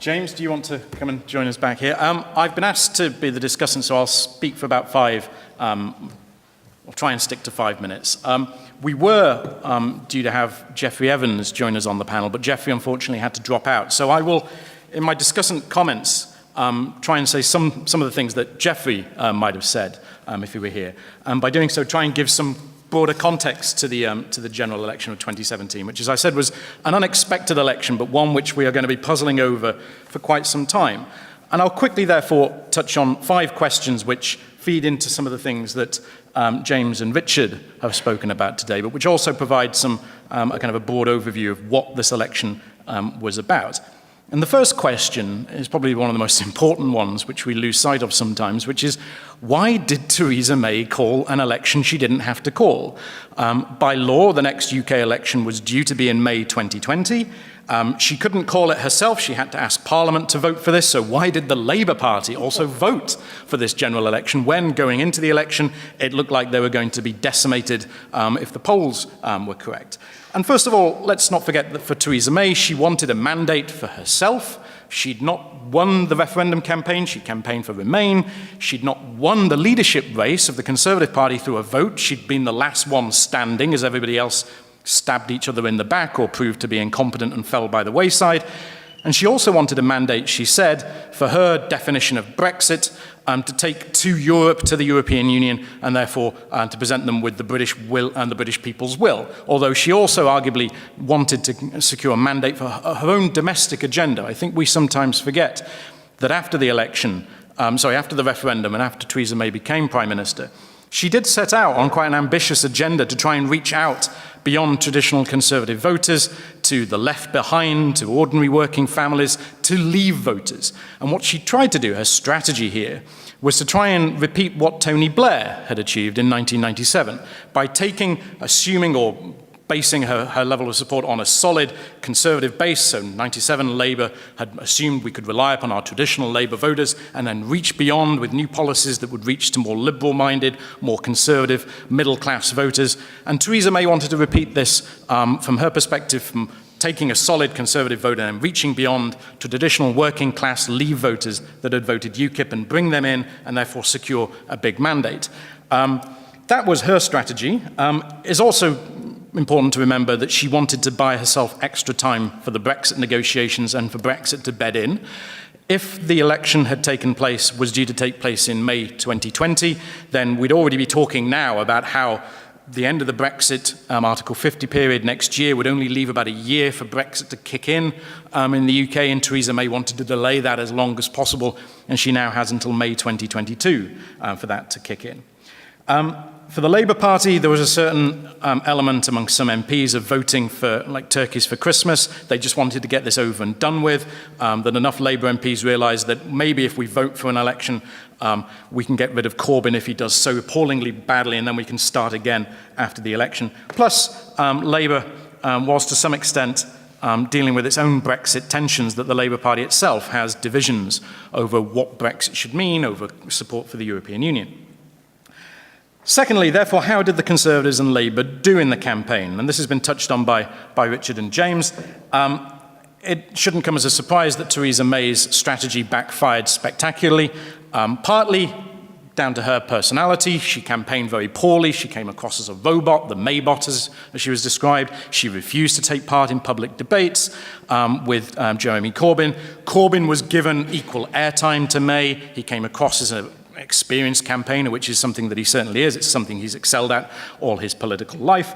James, do you want to come and join us back here? I've been asked to be the discussant, so I'll speak for about five. I'll try and stick to 5 minutes. We were due to have Jeffrey Evans join us on the panel, but Jeffrey unfortunately had to drop out. So I will, in my discussant comments, try and say some of the things that Jeffrey might have said if he were here. By doing so, try and give some broader context to the general election of 2017, which, as I said, was an unexpected election, but one which we are going to be puzzling over for quite some time. And I'll quickly, therefore, touch on 5 questions which feed into some of the things that James and Richard have spoken about today, but which also provide some a kind of a broad overview of what this election was about. And the first question is probably one of the most important ones, which we lose sight of sometimes, which is, why did Theresa May call an election she didn't have to call? By law, the next UK election was due to be in May 2020. She couldn't call it herself. She had to ask Parliament to vote for this. So why did the Labour Party also vote for this general election when, going into the election, it looked like they were going to be decimated if the polls were correct? And first of all, let's not forget that for Theresa May, she wanted a mandate for herself. She'd not won the referendum campaign. She campaigned for Remain. She'd not won the leadership race of the Conservative Party through a vote. She'd been the last one standing as everybody else stabbed each other in the back or proved to be incompetent and fell by the wayside. And she also wanted a mandate, she said, for her definition of Brexit, to take to Europe, to the European Union, and therefore to present them with the British will and the British people's will. Although she also arguably wanted to secure a mandate for her own domestic agenda. I think we sometimes forget that after the election, after the referendum and after Theresa May became Prime Minister, she did set out on quite an ambitious agenda to try and reach out beyond traditional Conservative voters to the left behind, to ordinary working families, to Leave voters. And what she tried to do, her strategy here, was to try and repeat what Tony Blair had achieved in 1997 by assuming or basing her level of support on a solid Conservative base. So 97 Labour had assumed we could rely upon our traditional Labour voters and then reach beyond with new policies that would reach to more liberal-minded, more conservative, middle-class voters. And Theresa May wanted to repeat this from her perspective, from taking a solid Conservative vote and reaching beyond to traditional working-class Leave voters that had voted UKIP and bring them in and therefore secure a big mandate. That was her strategy. It's also important to remember that she wanted to buy herself extra time for the Brexit negotiations and for Brexit to bed in. If the election was due to take place in May 2020, then we'd already be talking now about how the end of the Brexit Article 50 period next year would only leave about a year for Brexit to kick in the UK, and Theresa May wanted to delay that as long as possible, and she now has until May 2022 for that to kick in. For the Labour Party, there was a certain element among some MPs of voting for, like, turkeys for Christmas. They just wanted to get this over and done with, that enough Labour MPs realised that maybe if we vote for an election, we can get rid of Corbyn if he does so appallingly badly, and then we can start again after the election. Plus, Labour was to some extent dealing with its own Brexit tensions, that the Labour Party itself has divisions over what Brexit should mean, over support for the European Union. Secondly, therefore, how did the Conservatives and Labour do in the campaign? And this has been touched on by Richard and James. It shouldn't come as a surprise that Theresa May's strategy backfired spectacularly, partly down to her personality. She campaigned very poorly. She came across as a robot, the Maybot as she was described. She refused to take part in public debates with Jeremy Corbyn. Corbyn was given equal airtime to May. He came across as an experienced campaigner, which is something that he certainly is. It's something he's excelled at all his political life.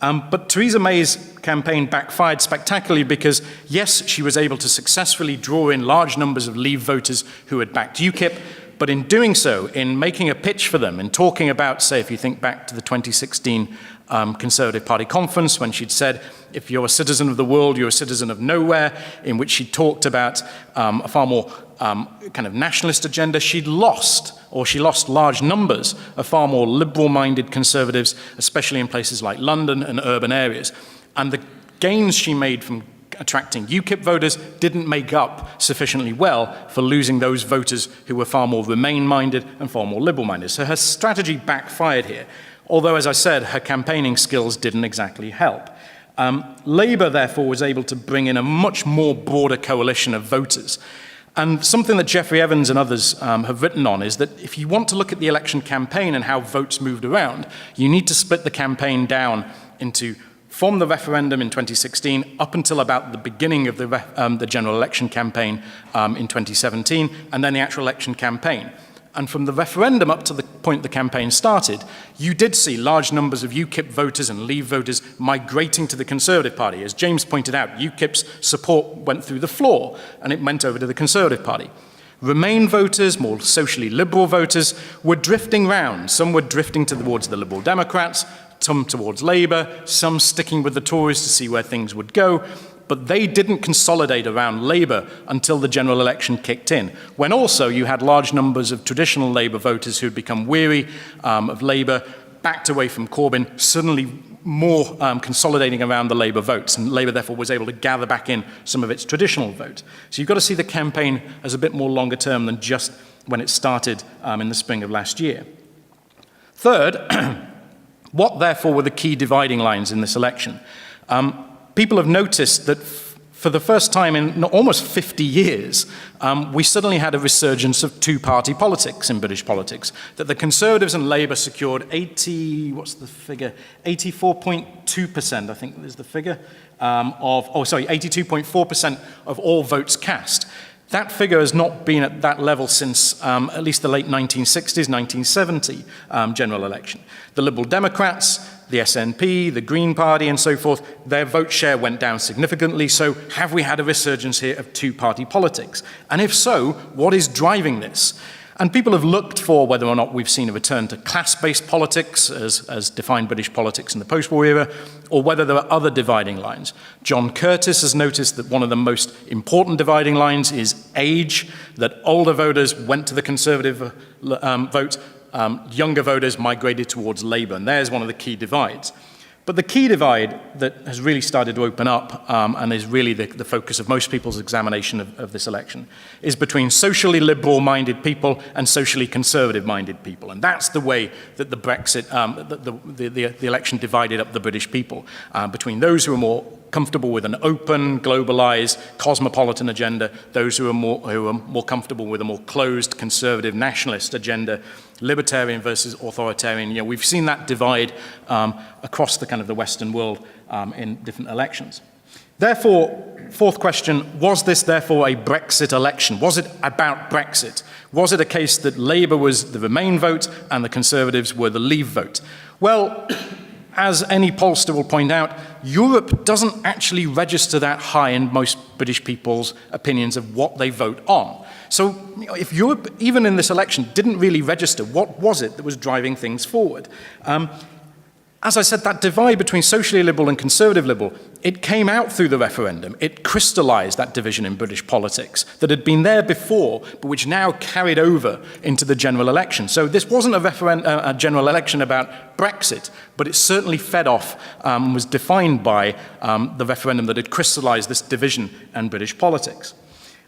But Theresa May's campaign backfired spectacularly because, yes, she was able to successfully draw in large numbers of Leave voters who had backed UKIP, but in doing so, in making a pitch for them, in talking about, say, if you think back to the 2016 Conservative Party conference, when she'd said, if you're a citizen of the world, you're a citizen of nowhere, in which she talked about a far more kind of nationalist agenda, she lost large numbers of far more liberal-minded Conservatives, especially in places like London and urban areas. And the gains she made from attracting UKIP voters didn't make up sufficiently well for losing those voters who were far more Remain-minded and far more liberal-minded. So her strategy backfired here, although, as I said, her campaigning skills didn't exactly help. Labour, therefore, was able to bring in a much more broader coalition of voters. And something that Geoffrey Evans and others have written on is that if you want to look at the election campaign and how votes moved around, you need to split the campaign down into from the referendum in 2016 up until about the beginning of the general election campaign in 2017, and then the actual election campaign. And from the referendum up to the point the campaign started, you did see large numbers of UKIP voters and Leave voters migrating to the Conservative Party. As James pointed out, UKIP's support went through the floor, and it went over to the Conservative Party. Remain voters, more socially liberal voters, were drifting round. Some were drifting towards the Liberal Democrats, some towards Labour, some sticking with the Tories to see where things would go. But they didn't consolidate around Labour until the general election kicked in, when also you had large numbers of traditional Labour voters who had become weary of Labour, backed away from Corbyn, suddenly more consolidating around the Labour votes, and Labour therefore was able to gather back in some of its traditional vote. So you've got to see the campaign as a bit more longer term than just when it started in the spring of last year. Third, what therefore were the key dividing lines in this election? People have noticed that for the first time in almost 50 years, we suddenly had a resurgence of two-party politics in British politics, that the Conservatives and Labour secured 84.2%, I think is the figure, 82.4% of all votes cast. That figure has not been at that level since at least the late 1960s, 1970 general election. The Liberal Democrats, the SNP, the Green Party, and so forth, their vote share went down significantly. So have we had a resurgence here of two-party politics? And if so, what is driving this? And people have looked for whether or not we've seen a return to class-based politics, as defined British politics in the post-war era, or whether there are other dividing lines. John Curtis has noticed that one of the most important dividing lines is age, that older voters went to the Conservative vote, younger voters migrated towards Labour, and there's one of the key divides. But the key divide that has really started to open up, and is really the focus of most people's examination of this election, is between socially liberal-minded people and socially conservative-minded people. And that's the way that the Brexit, the election divided up the British people, between those who are more comfortable with an open, globalized, cosmopolitan agenda, those who are more comfortable with a more closed, conservative, nationalist agenda, libertarian versus authoritarian. You know, we've seen that divide across the kind of the Western world in different elections. Therefore, fourth question, was this therefore a Brexit election? Was it about Brexit? Was it a case that Labour was the Remain vote and the Conservatives were the Leave vote? Well, as any pollster will point out, Europe doesn't actually register that high in most British people's opinions of what they vote on. So if Europe, even in this election, didn't really register, what was it that was driving things forward? As I said, that divide between socially liberal and conservative liberal, it came out through the referendum. It crystallized that division in British politics that had been there before, but which now carried over into the general election. So this wasn't a general election about Brexit, but it certainly fed off and was defined by the referendum that had crystallized this division in British politics.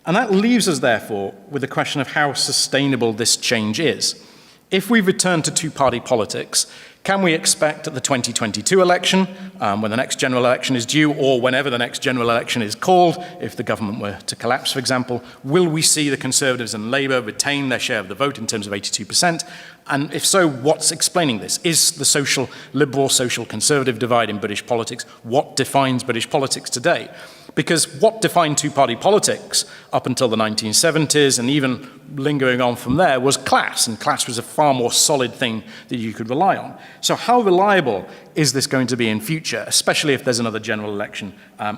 And that leaves us, therefore, with the question of how sustainable this change is. If we return to two-party politics, can we expect at the 2022 election, when the next general election is due, or whenever the next general election is called, if the government were to collapse, for example, will we see the Conservatives and Labour retain their share of the vote in terms of 82%? And if so, what's explaining this? Is the social liberal, social conservative divide in British politics what defines British politics today? Because what defined two-party politics up until the 1970s and even lingering on from there was class, and class was a far more solid thing that you could rely on. So how reliable is this going to be in future, especially if there's another general election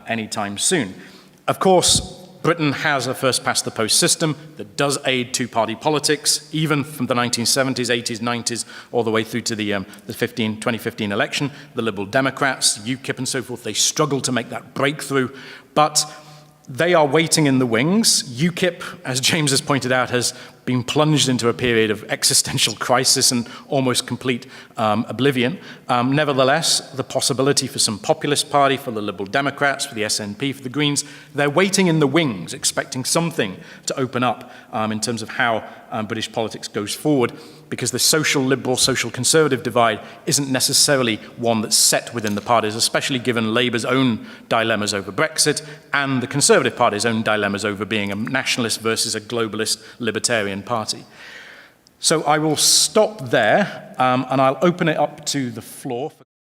anytime soon? Of course, Britain has a first-past-the-post system that does aid two-party politics, even from the 1970s, 80s, 90s, all the way through to the 2015 election. The Liberal Democrats, UKIP and so forth, they struggled to make that breakthrough, but they are waiting in the wings. UKIP, as James has pointed out, has been plunged into a period of existential crisis and almost complete oblivion. Nevertheless, the possibility for some populist party, for the Liberal Democrats, for the SNP, for the Greens, they're waiting in the wings, expecting something to open up in terms of how British politics goes forward, because the social liberal, social conservative divide isn't necessarily one that's set within the parties, especially given Labour's own dilemmas over Brexit and the Conservative Party's own dilemmas over being a nationalist versus a globalist libertarian party. So I will stop there and I'll open it up to the floor.